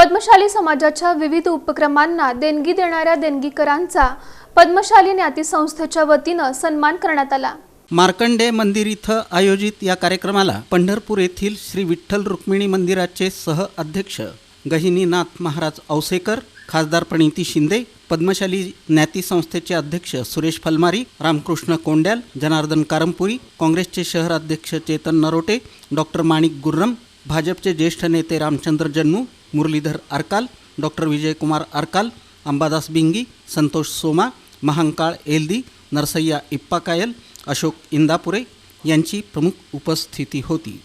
पद्मशाली समाजाच्या विविध उपक्रमांना देणगी देणाऱ्या देणगीकरांचा पद्मशाली ज्ञाती संस्थेच्या वतीने सन्मान करण्यात आला। मार्कंडे मंदिर इथं आयोजित या कार्यक्रमाला पंढरपूर येथील श्री विठ्ठल रुक्मिणी मंदिराचे सह अध्यक्ष गहिनीनाथ महाराज औसेकर, खासदार प्रणिती शिंदे, पद्मशाली ज्ञाती संस्थेचे अध्यक्ष सुरेश फलमारी, रामकृष्ण कोंड्याल, जनार्दन कारंपुरी, काँग्रेसचे शहर अध्यक्ष चेतन नरोटे, डॉक्टर माणिक गुर्रम, भाजपचे ज्येष्ठ नेते रामचंद्र जन्मू, मुरलीधर आरकाल, डॉक्टर विजयकुमार आरकाल, अंबादास बिंगी, संतोष सोमा, महांकाळ एलदी, नरसय्या इप्पाकायल, अशोक इंदापुरे यांची प्रमुख उपस्थिती होती।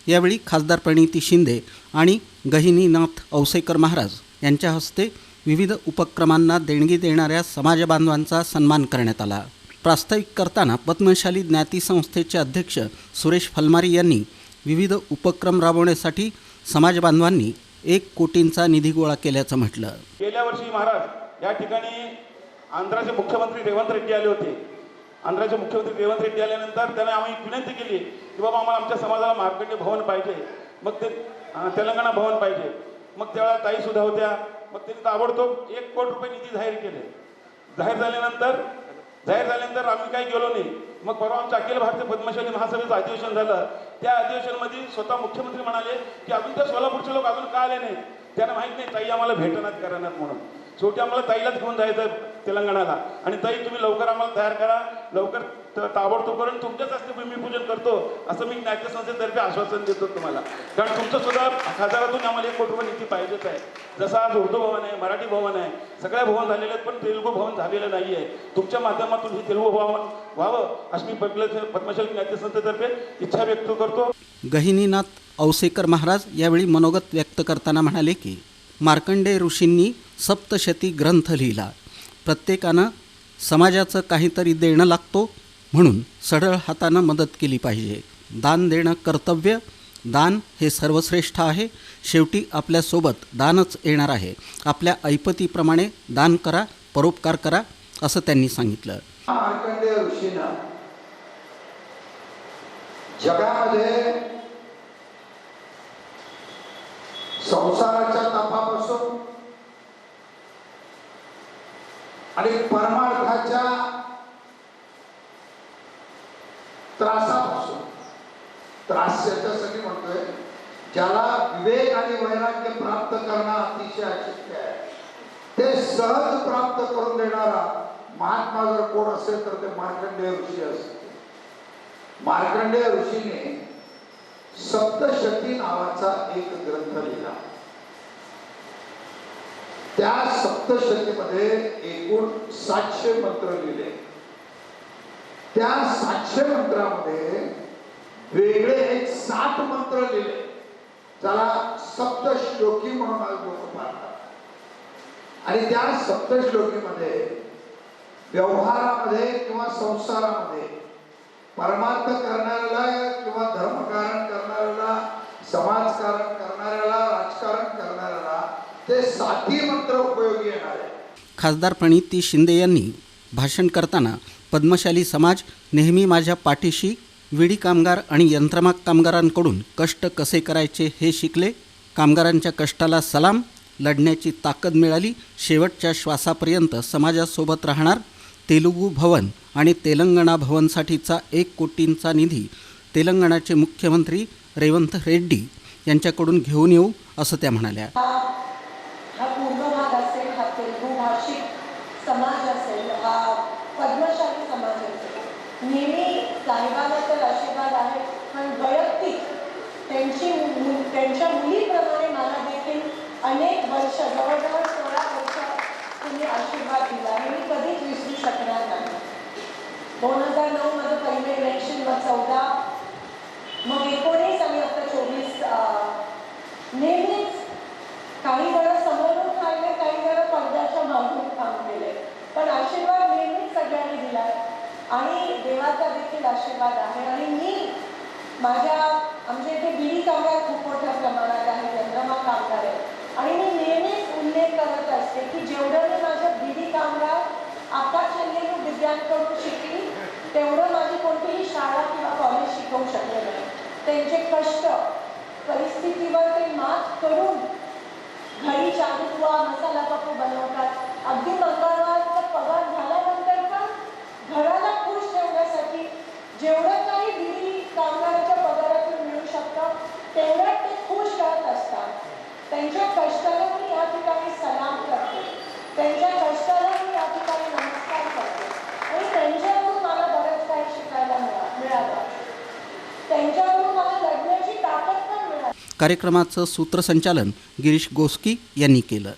यावेळी खासदार प्रणिती शिंदे आणि गहिनीनाथ औसेकर महाराज यांच्या हस्ते विविध उपक्रमांना देणगी देणाऱ्या समाजबांधवांचा सन्मान करण्यात आला। प्रास्ताविक करताना पद्मशाली ज्ञाती संस्थेचे अध्यक्ष सुरेश फलमारी यांनी विविध उपक्रम राबवण्यासाठी समाजबांधवांनी 1 कोटींचा निधी गोळा केल्याचं म्हटलं। गेल्या वर्षी महाराज या ठिकाणी आंध्राचे मुख्यमंत्री रेवंत रेड्डी आले होते। आंध्राचे मुख्यमंत्री रेवंत रेड्डी आल्यानंतर त्यांना आम्ही विनंती केली की बाबा आम्हाला आमच्या समाजाला मार्कंडे भवन पाहिजे, मग ते तेलंगणा भवन पाहिजे। मग त्यावेळेला ताई सुद्धा होत्या। मग त्यांनी ताबडतोब 1 कोटी रुपये निधी जाहीर केले। जाहीर झाल्यानंतर आम्ही काही गेलो नाही। मग परवा आमच्या अखिल भारतीय पद्मशाली महासभेचं अधिवेशन झालं। त्या अधिवेशनामध्ये स्वतः मुख्यमंत्री म्हणाले की अजून त्या सोलापूरचे लोक अजून का आले नाही, त्यांना माहीत नाही ताई आम्हाला भेटणार करणार म्हणून। शेवटी आम्हाला ताईलाच घेऊन जायचं तेलंगणाला, आणि ताई तुम्ही लवकर आम्हाला तयार करा, लवकर ताबडतोब करून तुमच्याच हस्ते भूमिपूजन करतो असं मी ज्ञाती संस्थेतर्फे आश्वासन देतो तुम्हाला। कारण तुमचं सुद्धा खासदारातून आम्हाला 1 कोटी रुपये निधी पाहिजेच आहे। जसं आज उर्दू भवन आहे, मराठी भवन आहे, सगळ्या भवन झालेले आहेत, पण तेलुगू भवन झालेलं नाही आहे। तुमच्या माध्यमातून हे तेलुगू भवन व्हावं अशी मी पद्मशाली ज्ञाती संस्थेतर्फे इच्छा व्यक्त करतो। गहिनीनाथ औसेकर महाराज यावेळी मनोगत व्यक्त करताना म्हणाले की मार्कंडे ऋषींनी सप्तशती ग्रंथ लिहिला। प्रत्येकानं समाजाचं काहीतरी देणं लागतो, म्हणून सढळ हातानं मदत केली पाहिजे। दान देणं कर्तव्य, दान हे सर्वश्रेष्ठ आहे। शेवटी आपल्यासोबत दानच येणार आहे। आपल्या ऐपतीप्रमाणे दान करा, परोपकार करा असं त्यांनी सांगितलं। मार्कंडे ऋषींना जगामध्ये संसाराच्या तापापासून आणि परमार्थाच्या त्रासापासून, त्रास याच्यासाठी म्हणतोय ज्याला विवेक आणि वैराग्य प्राप्त करणं अतिशय अशक्य आहे, ते सहज प्राप्त करून देणारा महात्मा जर कोण असेल तर ते मार्कंडेय ऋषी असते। मार्कंडेय ऋषीने सप्तशती नावाचा एक ग्रंथ लिहिला। त्या सप्तशतीमध्ये एकूण 700 मंत्र लिहिले। त्या 700 मंत्रामध्ये वेगळे एक 7 मंत्र लिहिले, त्याला सप्तश्लोकी म्हणून आज लोक पाहतात। आणि त्या सप्तश्लोकीमध्ये व्यवहारामध्ये किंवा संसारामध्ये परमार्थ करणाऱ्याला किंवा धर्मकारण करणाऱ्याला, समाजकारण करणाऱ्याला, राजकारण करणाऱ्याला ते 7 मंत्र उपयोगी येणार आहे। खासदार प्रणिती शिंदे यांनी भाषण करताना पद्मशाली समाज नेहमी माझ्या पाठीशी, विडी कामगार आणि यंत्रमाग कामगारांकडून कष्ट कसे करायचे हे शिकले। कामगारांच्या कष्टाला सलाम, लढण्याची ताकद मिळाली। शेवटच्या श्वासापर्यंत समाजासोबत राहणार। तेलुगू भवन आणि तेलंगणा भवनसाठीचा 1 कोटींचा निधी तेलंगणाचे मुख्यमंत्री रेवंत रेड्डी यांच्याकडून घेऊन येऊ असं त्या म्हणाल्या। हा पूर्ण भाग असेल, हा तेलुगू भाषिक समाज असेल, हा पद्मशाली समाज असेल, नेहमी साहेबांना तर आशीर्वाद आहे, पण वैयक्तिक त्यांच्या मुलीप्रमाणे मला देखील अनेक वर्ष, जवळजवळ 16 वर्ष तुम्ही आशीर्वाद दिला, हे मी कधीच विसरू शकणार नाही। 2009 मध्ये पहिले इलेक्शन, मग 14, मग 19 आणि आता 24 नेहमीच काही वेळा समोरून राहिले, काही वेळा पडद्याच्या मागून काम केले, पण आशीर्वाद नेहमीच सगळ्यांनी दिला आणि देवाचा देखील आशीर्वाद आहे। आणि मी आमच्या इथे बिडी कामगार खूप मोठ्या प्रमाणात आहे, यंत्रमाग कामगार आहे, आणि मी नेहमीच उल्लेख करत असते की जेवढं मी माझ्या बिडी कामगार आकाशचंद्र विद्यांकडून शिकली, तेवढं माझी कोणतीही शाळा किंवा कॉलेज शिकवू शकले नाही। त्यांचे कष्ट, परिस्थितीवर ते मात करून घरी चांदुआ मसाला पप्पू बनवतात. अगदी मंगळवारचा पगार झाल्यानंतर पण घराला खुश ठेवण्यासाठी जेवढं काही दिली कामगाराच्या पगारातून मिळू शकतं तेवढ्यात ते खुश राहत असतात. त्यांच्या कष्टाला मी या ठिकाणी सलाम करते, त्यांच्या कष्टाला मी या ठिकाणी नमस्कार करते आणि त्यांच्याकडून मला बरंच काही शिकायला मिळालं. त्यांच्याकडून मला लढण्याची ताकद पण मिळाली. कार्यक्रमाचं सूत्रसंचालन गिरीश गोस्की यांनी केलं.